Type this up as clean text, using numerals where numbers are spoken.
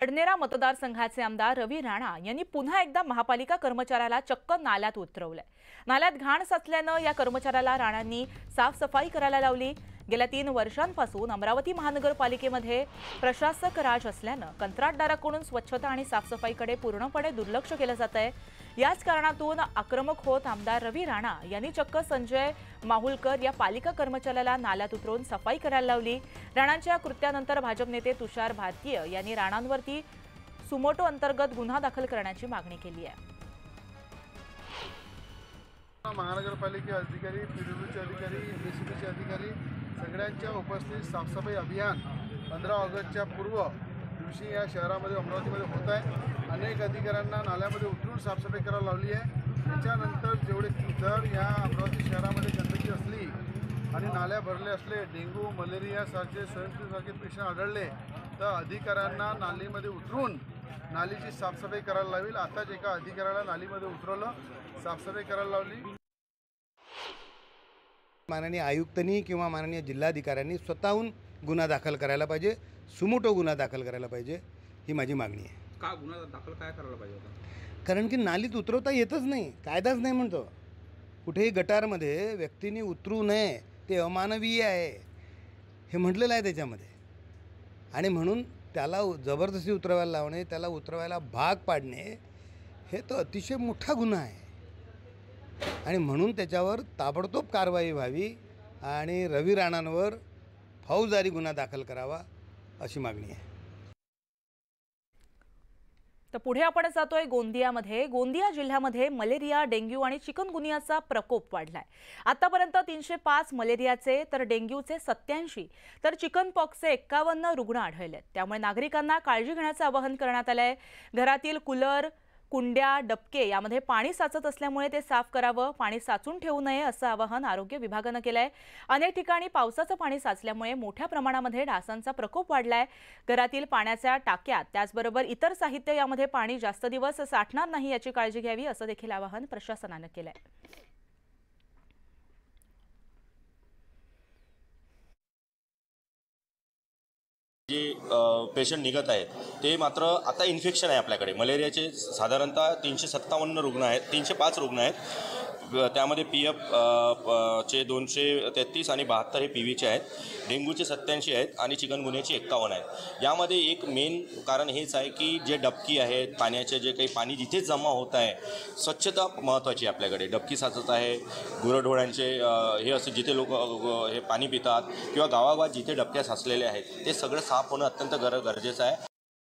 अडनेरा मतदारसंघाचे आमदार रवी राणा यांनी पुन्हा एकदा महापालिका कर्मचाऱ्याला चक्क नाल्यात उतरवलंय। नाल्यात घाण साचल्यानं या कर्मचाऱ्याला राणांनी साफसफाई करायला लावली। गेल्या 3 वर्षांपासून अमरावती महानगरपालिकेमध्ये प्रशासक राज असल्यानं कंत्राटदाराकडून स्वच्छता आणि साफसफाईकडे पूर्णपणे दुर्लक्ष केलं जातंय। याच कारणातून आक्रमक होत आमदार रवी राणा यांनी चक्क संजय माहुलकर या पालिका कर्मचाऱ्याला नाल्यात उतरवून सफाई करायला लावली। राणांच्या कृत्यानंतर भाजप नेते तुषार भारतीय यांनी राणांवरती सुमोटो अंतर्गत गुन्हा दाखल करण्याची मागणी केली आहे। महानगरपालिका अधिकारी, पीडब्ल्यूचे अधिकारी, एमएससीबीचे अधिकारी सगळ्यांच्या उपस्थितीत साफसफाई अभियान 15 ऑगस्टच्या पूर्व दिवशी या शहरामध्ये अमरावतीमध्ये होत आहे। अनेक अधिकाऱ्यांना नाल्यामध्ये उतरून साफसफाई करायला लावली आहे। त्याच्यानंतर जर या अमरावती शहरामध्ये गंदगी असली आणि नाल्या भरले असले, डेंग्यू मलेरियासारखे स्वयंफ्लूसारखे पेशंट आढळले तर अधिकाऱ्यांना नालीमध्ये उतरून नालीची साफसफाई करायला लावेल। आताच एका अधिकाऱ्याला नालीमध्ये उतरवलं, साफसफाई करायला लावली। माननीय आयुक्तांनी किंवा माननीय जिल्हाधिकाऱ्यांनी स्वतःहून गुन्हा दाखल करायला पाहिजे, सुमोटो गुन्हा दाखल करायला पाहिजे, ही माझी मागणी आहे। का गुन्हा दाखल काय करायला पाहिजे होता? कारण की नालीत उतरवता येतच नाही, कायदाच नाही म्हणतो। कुठेही गटारमध्ये व्यक्तींनी उतरू नये, ते अमानवीय आहे हे म्हटलेलं आहे त्याच्यामध्ये। आणि म्हणून त्याला जबरदस्ती उतरवायला लावणे, त्याला उतरवायला भाग पाडणे हे तर अतिशय मोठा गुन्हा आहे। आणि म्हणून त्याच्यावर ताबडतोब कारवाई व्हावी आणि रवी राणांवर फौजदारी गुन्हा दाखल करावा अशी मागणी आहे। तर पुढे आपण जातोय गोंदियामध्ये। गोंदिया जिल्ह्यामध्ये मलेरिया, डेंग्यू आणि चिकनगुनियाचा प्रकोप वाढलाय। आतापर्यंत 305 मलेरियाचे तर डेंग्यूचे 87 तर चिकनपॉक्सचे 51 रुग्ण आढळलेत। त्यामुळे नागरिकांना काळजी घेण्याचं आवाहन करण्यात आलंय। घरातील कूलर, कुंड्या, डबके यामध्ये पाणी साचत असल्यामुळे ते साफ करावं, पाणी साचून ठेवू नये असं आवाहन आरोग्य विभागानं केलंय। अनेक ठिकाणी पावसाचं पाणी साचल्यामुळे मोठ्या प्रमाणामध्ये डासांचा प्रकोप वाढलाय। घरातील पाण्याच्या टाक्यात त्याचबरोबर इतर साहित्य यामध्ये पाणी जास्त दिवस साठणार नाही याची काळजी घ्यावी असं देखील आवाहन प्रशासनानं केलंय। जे पेशंट निघत आहेत ते मात्र आता इन्फेक्शन आहे आपल्याकडे। मलेरियाचे साधारणतः 357 रुग्ण आहेत, 305 रुग्ण आहेत। त्यामध्ये PF चे 233 आणि 72 हे PVचे आहेत। डेंग्यूचे 87 आहेत आणि चिकनगुन्याचे 51 आहेत। यामध्ये एक मेन कारण हेच आहे की जे डबकी आहेत, पाण्याचे जे काही पाणी जिथे जमा होत आहे, स्वच्छता महत्त्वाची आहे आपल्याकडे। डबकी साचत आहे, गुरंढोरांचे हे असे जिथे लोक हे पाणी पितात किंवा गावागावात जिथे डबक्या साचलेल्या आहेत ते सगळं साफ होणं अत्यंत गरजेचं आहे।